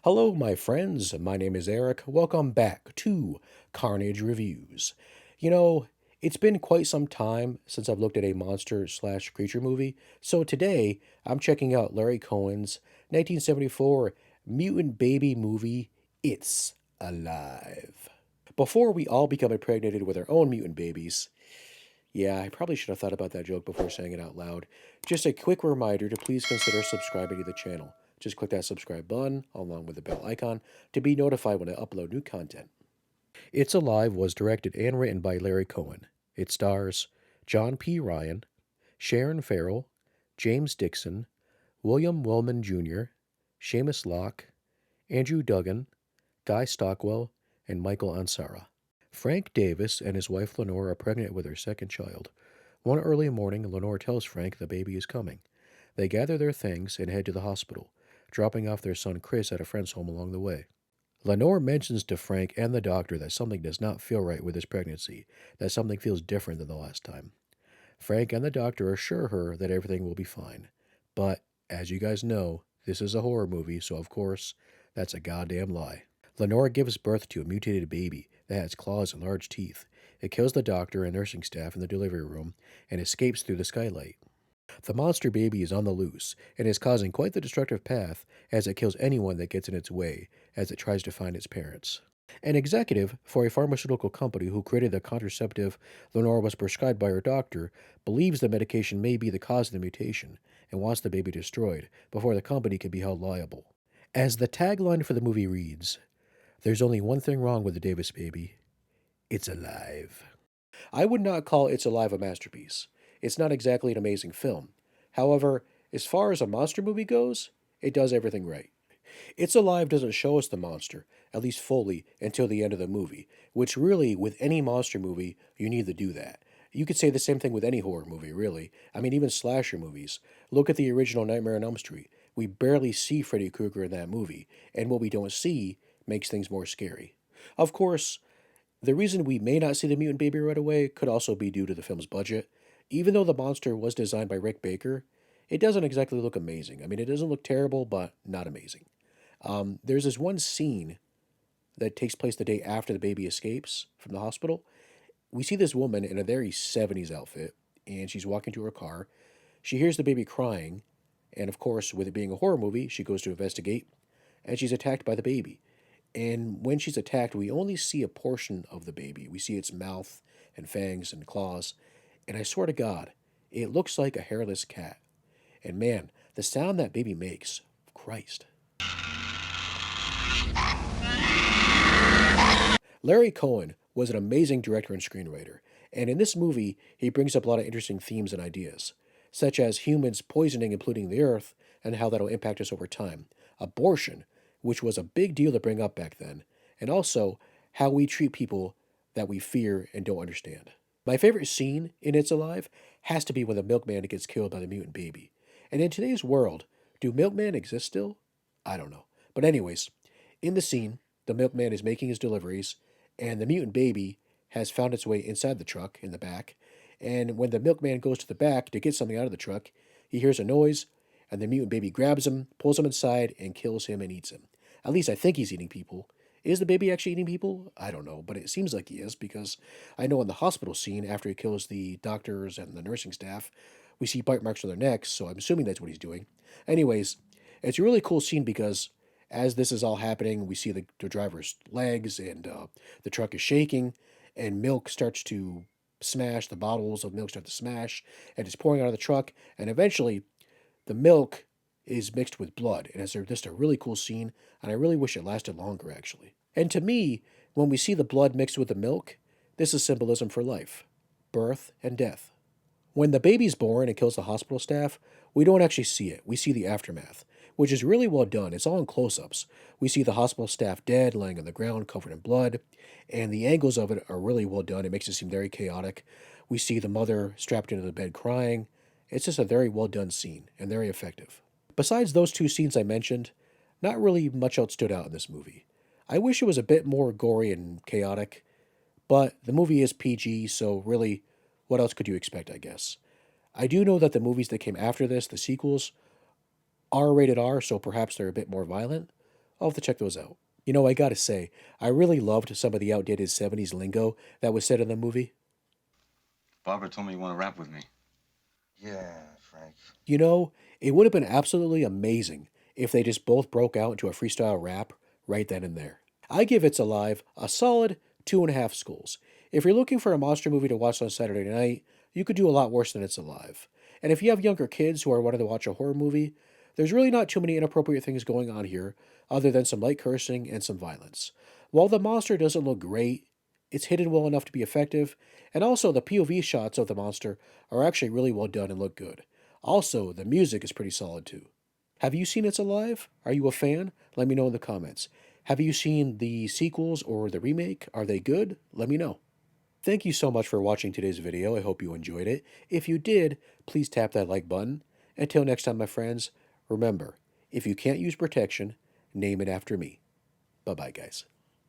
Hello, my friends. My name is Eric. Welcome back to Carnage Reviews. You know, it's been quite some time since I've looked at a monster/creature movie, so today I'm checking out Larry Cohen's 1974 mutant baby movie, It's Alive. Before we all become impregnated with our own mutant babies, yeah, I probably should have thought about that joke before saying it out loud. Just a quick reminder to please consider subscribing to the channel. Just click that subscribe button along with the bell icon to be notified when I upload new content. It's Alive was directed and written by Larry Cohen. It stars John P. Ryan, Sharon Farrell, James Dixon, William Wellman Jr., Seamus Locke, Andrew Duggan, Guy Stockwell, and Michael Ansara. Frank Davis and his wife Lenore are pregnant with their second child. One early morning, Lenore tells Frank the baby is coming. They gather their things and head to the hospital, dropping off their son Chris at a friend's home along the way. Lenore mentions to Frank and the doctor that something does not feel right with his pregnancy, that something feels different than the last time. Frank and the doctor assure her that everything will be fine. But, as you guys know, this is a horror movie, so of course, that's a goddamn lie. Lenore gives birth to a mutated baby that has claws and large teeth. It kills the doctor and nursing staff in the delivery room and escapes through the skylight. The monster baby is on the loose and is causing quite the destructive path as it kills anyone that gets in its way as it tries to find its parents. An executive for a pharmaceutical company who created the contraceptive Lenore was prescribed by her doctor believes the medication may be the cause of the mutation and wants the baby destroyed before the company can be held liable. As the tagline for the movie reads, "There's only one thing wrong with the Davis baby. It's alive." I would not call It's Alive a masterpiece. It's not exactly an amazing film. However, as far as a monster movie goes, it does everything right. It's Alive doesn't show us the monster, at least fully, until the end of the movie, which really, with any monster movie, you need to do that. You could say the same thing with any horror movie, really. I mean, even slasher movies. Look at the original Nightmare on Elm Street. We barely see Freddy Krueger in that movie, and what we don't see makes things more scary. Of course, the reason we may not see the mutant baby right away could also be due to the film's budget. Even though the monster was designed by Rick Baker, it doesn't exactly look amazing. I mean, it doesn't look terrible, but not amazing. There's this one scene that takes place the day after the baby escapes from the hospital. We see this woman in a very 70s outfit, and she's walking to her car. She hears the baby crying, and of course, with it being a horror movie, she goes to investigate, and she's attacked by the baby. And when she's attacked, we only see a portion of the baby. We see its mouth and fangs and claws, and I swear to God, it looks like a hairless cat. And man, the sound that baby makes, Christ. Larry Cohen was an amazing director and screenwriter, and in this movie, he brings up a lot of interesting themes and ideas, such as humans poisoning and polluting the earth and how that'll impact us over time, abortion, which was a big deal to bring up back then, and also how we treat people that we fear and don't understand. My favorite scene in It's Alive has to be when the milkman gets killed by the mutant baby. And in today's world, do milkmen exist still? I don't know. But anyways, in the scene, the milkman is making his deliveries, and the mutant baby has found its way inside the truck in the back. And when the milkman goes to the back to get something out of the truck, he hears a noise, and the mutant baby grabs him, pulls him inside, and kills him and eats him. At least I think he's eating people. Is the baby actually eating people? I don't know, but it seems like he is because I know in the hospital scene, after he kills the doctors and the nursing staff, we see bite marks on their necks, so I'm assuming that's what he's doing. Anyways, it's a really cool scene because as this is all happening, we see the driver's legs and the truck is shaking, and milk starts to smash, the bottles of milk start to smash, and it's pouring out of the truck, and eventually the milk is mixed with blood, and it's just a really cool scene, and I really wish it lasted longer, actually. And to me, when we see the blood mixed with the milk, this is symbolism for life, birth, and death. When the baby's born and kills the hospital staff, we don't actually see it. We see the aftermath, which is really well done. It's all in close-ups. We see the hospital staff dead, laying on the ground, covered in blood, and the angles of it are really well done. It makes it seem very chaotic. We see the mother strapped into the bed crying. It's just a very well done scene and very effective. Besides those two scenes I mentioned, not really much else stood out in this movie. I wish it was a bit more gory and chaotic, but the movie is PG, so really, what else could you expect, I guess? I do know that the movies that came after this, the sequels, are rated R, so perhaps they're a bit more violent. I'll have to check those out. You know, I gotta say, I really loved some of the outdated 70s lingo that was said in the movie. Barbara told me you want to rap with me. Yeah, Frank. You know, it would have been absolutely amazing if they just both broke out into a freestyle rap right then and there. I give It's Alive a solid 2.5 skulls. If you're looking for a monster movie to watch on Saturday night, you could do a lot worse than It's Alive. And if you have younger kids who are wanting to watch a horror movie, there's really not too many inappropriate things going on here, other than some light cursing and some violence. While the monster doesn't look great, it's hidden well enough to be effective, and also the POV shots of the monster are actually really well done and look good. Also, the music is pretty solid too. Have you seen It's Alive? Are you a fan? Let me know in the comments. Have you seen the sequels or the remake? Are they good? Let me know. Thank you so much for watching today's video. I hope you enjoyed it. If you did, please tap that like button. Until next time, my friends, remember, if you can't use protection, name it after me. Bye-bye, guys.